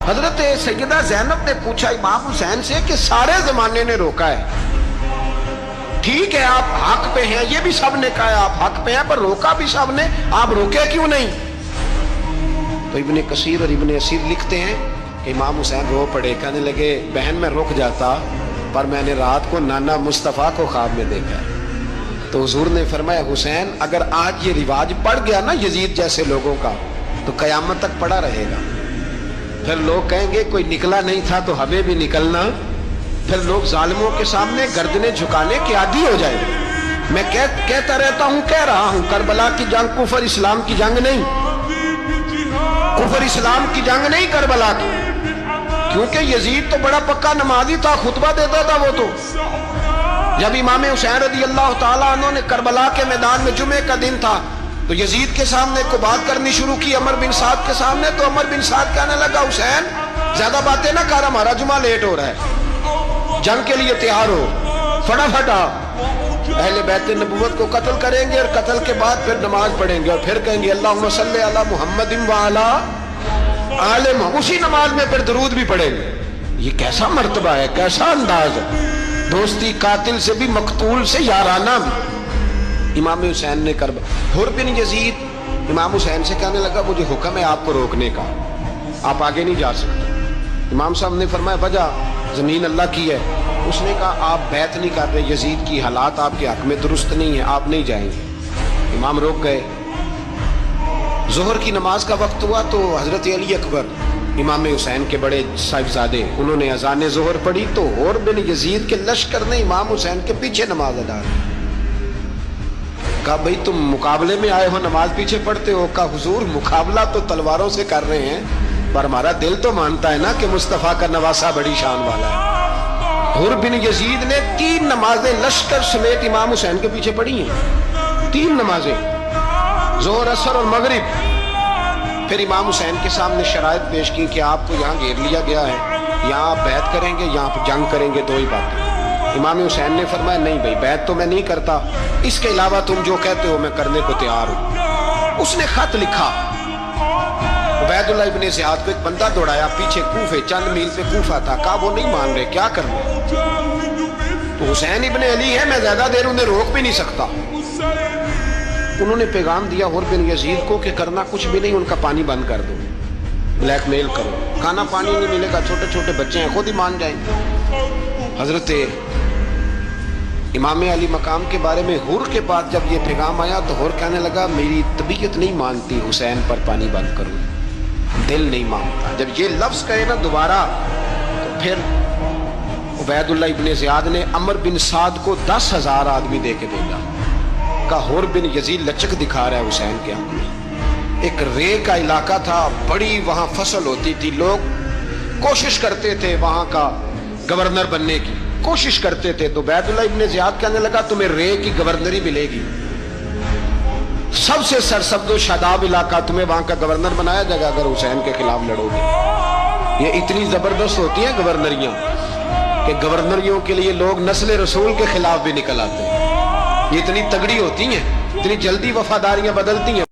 حضرت سیدہ زینب نے پوچھا امام حسین سے کہ سارے زمانے نے روکا ہے، ٹھیک ہے آپ حق پہ ہیں، یہ بھی سب نے کہا آپ حق پہ ہیں، پر روکا بھی سب نے، آپ روکے کیوں نہیں؟ تو ابن کثیر اور ابن اسیر لکھتے ہیں کہ امام حسین رو پڑے، کہنے لگے بہن میں رک جاتا، پر میں نے رات کو نانا مصطفیٰ کو خواب میں دیکھا۔ تو حضور نے فرمایا حسین اگر آج یہ رواج پڑ گیا نا یزید جیسے لوگوں کا تو قیامت تک پڑا رہے گا، پھر لوگ کہیں گے کوئی نکلا نہیں تھا تو ہمیں بھی نکلنا، پھر لوگ ظالموں کے سامنے گردنیں جھکانے کے عادی ہو جائیں گے۔ میں کہتا رہتا ہوں، کہہ رہا ہوں، کربلا کی جنگ کفر اسلام کی جنگ نہیں، کفر اسلام کی جنگ نہیں کربلا کی، کیونکہ یزید تو بڑا پکا نمازی تھا، خطبہ دیتا تھا وہ تو۔ جب امام حسین رضی اللہ تعالیٰ عنہ نے کربلا کے میدان میں جمعے کا دن تھا تو یزید کے سامنے کو بات کرنی شروع کی، عمر بن سعد کے سامنے، تو عمر بن سعد کہنے لگا حسین زیادہ باتیں نہ کر، ہمارا جمعہ لیٹ ہو رہا ہے، جنگ کے لیے تیار ہو، فٹافٹ آ، اہل بیت نبوت کو قتل کریں گے اور قتل کے بعد پھر نماز پڑھیں گے اور پھر کہیں گے اللہم صلی علی محمد وعلی آل محمد، اسی نماز میں پھر درود بھی پڑھیں گے۔ یہ کیسا مرتبہ ہے، کیسا انداز ہے، دوستی قاتل سے بھی مقتول سے یارانہ بھی۔ امام حسین نے حر بن یزید امام حسین سے کہنے لگا مجھے حکم ہے آپ کو روکنے کا، آپ آگے نہیں جا سکتے۔ امام صاحب نے فرمایا وجہ زمین اللہ کی ہے، اس نے کہا آپ بیعت نہیں کر رہے، یزید کی حالات آپ کے حق میں درست نہیں ہے، آپ نہیں جائیں گے۔ امام روک گئے۔ ظہر کی نماز کا وقت ہوا تو حضرت علی اکبر امام حسین کے بڑے صاحبزادے انہوں نے اذان ظہر پڑھی تو حر بن یزید کے لشکر نے امام حسین کے پیچھے نماز ادا کی۔ کہا بھئی تم مقابلے میں آئے ہو نماز پیچھے پڑھتے ہو؟ کہا حضور مقابلہ تو تلواروں سے کر رہے ہیں پر ہمارا دل تو مانتا ہے نا کہ مصطفیٰ کا نواسہ بڑی شان والا ہے۔ حر بن یزید نے 3 نمازیں لشکر سمیت امام حسین کے پیچھے پڑھی ہیں، 3 نمازیں، ظہر اثر اور مغرب۔ پھر امام حسین کے سامنے شرائط پیش کی کہ آپ کو یہاں گھیر لیا گیا ہے، یہاں آپ بیعت کریں گے، یہاں آپ جنگ کریں گے، 2 ہی باتیں۔ امام حسین نے فرمایا نہیں بھائی بیعت تو میں نہیں کرتا، اس کے علاوہ تم جو کہتے ہو میں کرنے کو تیار ہوں۔ اس نے خط لکھا، عبید اللہ ابن زیاد کو ایک بندہ دوڑایا پیچھے کوفے، چند میل پہ کوفہ تھا، کہا وہ نہیں مان رہے، کیا کرنا؟ تو حسین ابن علی ہے، میں زیادہ دیر انہیں روک بھی نہیں سکتا۔ انہوں نے پیغام دیا حر بن یزید کو کہ کرنا کچھ بھی نہیں، ان کا پانی بند کر دو، بلیک میل کرو، کھانا پانی نہیں ملے گا، چھوٹے چھوٹے بچے ہیں خود ہی مان جائیں گے۔ حضرت امام علی مقام کے بارے میں حر کے بعد جب یہ پیغام آیا تو حر کہنے لگا میری طبیعت نہیں مانتی حسین پر پانی بند کروں، دل نہیں مانتا۔ جب یہ لفظ کہے نا دوبارہ تو پھر عبید اللہ ابن زیاد نے عمر بن سعد کو 10,000 آدمی دے کے بھیجا، کہا حر بن یزید لچک دکھا رہا ہے حسین کے آنکھ میں۔ ایک رے کا علاقہ تھا، بڑی وہاں فصل ہوتی تھی، لوگ کوشش کرتے تھے وہاں کا گورنر بننے کی، کوشش کرتے تھے۔ تو عبید اللہ ابن زیاد کہنے لگا تمہیں رے کی گورنری ملے گی، سب سے سرسبز و شاداب علاقہ، تمہیں وہاں کا گورنر بنایا جائے گا اگر حسین کے خلاف لڑو گے۔ یہ اتنی زبردست ہوتی ہیں گورنریاں کہ گورنریوں کے لیے لوگ نسل رسول کے خلاف بھی نکل آتے ہیں، یہ اتنی تگڑی ہوتی ہیں، اتنی جلدی وفاداریاں بدلتی ہیں۔